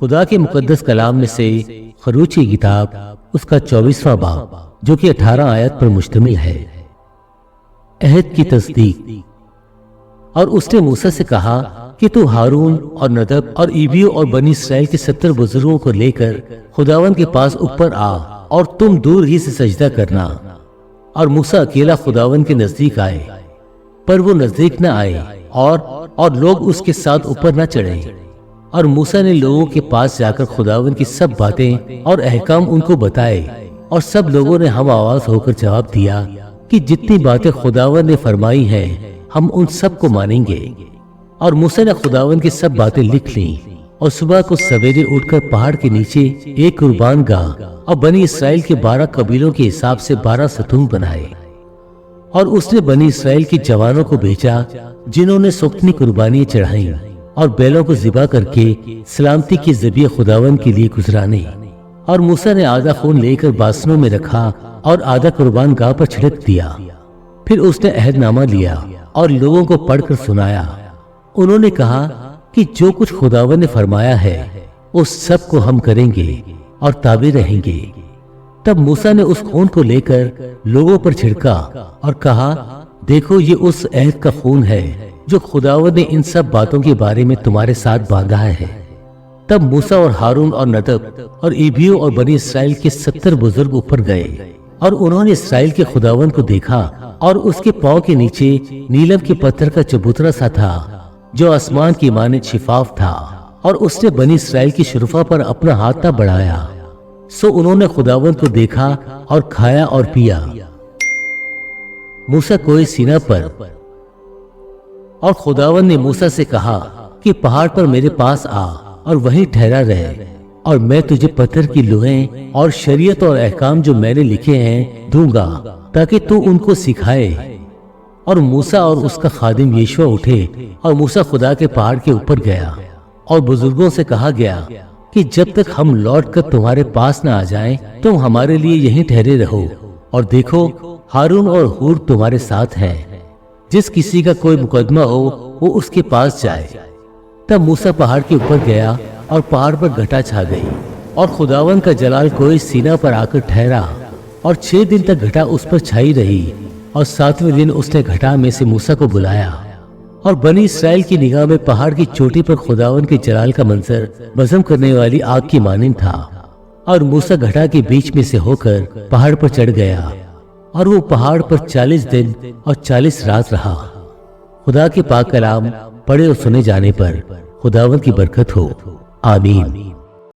خدا کے مقدس کلام میں سے خروج کی کتاب اس کا 24واں باب جو کہ 18 آیت پر مشتمل ہے۔ عہد کی تصدیق۔ اور اس نے موسیٰ سے کہا کہ تو ہارون اور ندب اور ایبیو اور بنی اسرائیل کے 70 بزرگوں کو لے کر خداوند کے پاس اوپر آ اور تم دور ہی سے سجدہ کرنا۔ اور موسیٰ اکیلا خداوند کے نزدیک آئے، پر وہ نزدیک نہ آئے اور لوگ اس کے ساتھ اوپر نہ چڑھے۔ اور موسیٰ نے لوگوں کے پاس جا کر خداوند کی سب باتیں اور احکام ان کو بتائے، اور سب لوگوں نے ہم آواز ہو کر جواب دیا کہ جتنی باتیں خداوند نے فرمائی ہیں ہم ان سب کو مانیں گے۔ اور موسیٰ نے خداوند کی سب باتیں لکھ لیں، اور صبح کو سویرے اٹھ کر پہاڑ کے نیچے ایک قربان گاہ اور بنی اسرائیل کے 12 قبیلوں کے حساب سے 12 ستون بنائے۔ اور اس نے بنی اسرائیل کے جوانوں کو بھیجا جنہوں نے سوکھنی قربانیاں چڑھائیں اور بیلوں کو ذبح کر کے سلامتی کی ذبیح خداوند کے لیے گزرانے۔ اور موسیٰ نے آدھا خون لے کر باسنوں میں رکھا اور آدھا قربان گاہ پر چھڑک دیا۔ پھر اس نے عہد نامہ لیا اور لوگوں کو پڑھ کر سنایا۔ انہوں نے کہا کہ جو کچھ خداوند نے فرمایا ہے اس سب کو ہم کریں گے اور تابع رہیں گے۔ تب موسیٰ نے اس خون کو لے کر لوگوں پر چھڑکا اور کہا، دیکھو یہ اس عہد کا خون ہے جو خداوند نے ان سب باتوں کے بارے میں تمہارے ساتھ باندھا ہے۔ تب موسیٰ اور ہارون اور ندب اور ایبیو اور بنی اسرائیل کے 70 بزرگ اوپر گئے، اور انہوں نے اسرائیل کے خداوند کو دیکھا، اور اس کے پاؤں کے نیچے نیلم کے پتھر کا چبوترا سا تھا جو آسمان کی مانند شفاف تھا، اور اس نے بنی اسرائیل کی شرفا پر اپنا ہاتھ نہ بڑھایا۔ سو انہوں نے خداوند کو دیکھا اور کھایا اور پیا۔ موسیٰ کوہ سینا پر۔ اور خداوند نے موسیٰ سے کہا کہ پہاڑ پر میرے پاس آ اور وہیں ٹھہرا رہے، اور میں تجھے پتھر کی لوحیں اور شریعت اور احکام جو میں نے لکھے ہیں دوں گا تاکہ تو ان کو سکھائے۔ اور موسیٰ اور اس کا خادم یشوع اٹھے، اور موسیٰ خدا کے پہاڑ کے اوپر گیا، اور بزرگوں سے کہا گیا کہ جب تک ہم لوٹ کر تمہارے پاس نہ آ جائیں تم ہمارے لیے یہیں ٹھہرے رہو، اور دیکھو ہارون اور ہور تمہارے ساتھ ہیں، جس کسی کا کوئی مقدمہ ہو وہ اس کے پاس جائے۔ تب موسیٰ پہاڑ کے اوپر گیا اور پہاڑ پر گھٹا چھا گئی، اور خداوند کا جلال کوہ سینا پر آ کر ٹھہرا، اور 6 دن تک گھٹا اس پر چھائی رہی، اور 7ویں دن اس نے گھٹا میں سے موسیٰ کو بلایا۔ اور بنی اسرائیل کی نگاہ میں پہاڑ کی چوٹی پر خداوند کے جلال کا منظر بزم کرنے والی آگ کی مانند تھا۔ اور موسیٰ گھٹا کے بیچ میں سے ہو کر پہاڑ پر چڑھ گیا، اور وہ پہاڑ پر 40 دن اور 40 رات رہا۔ خدا کے پاک کلام پڑھے اور سنے جانے پر خداوند کی برکت ہو، آمین۔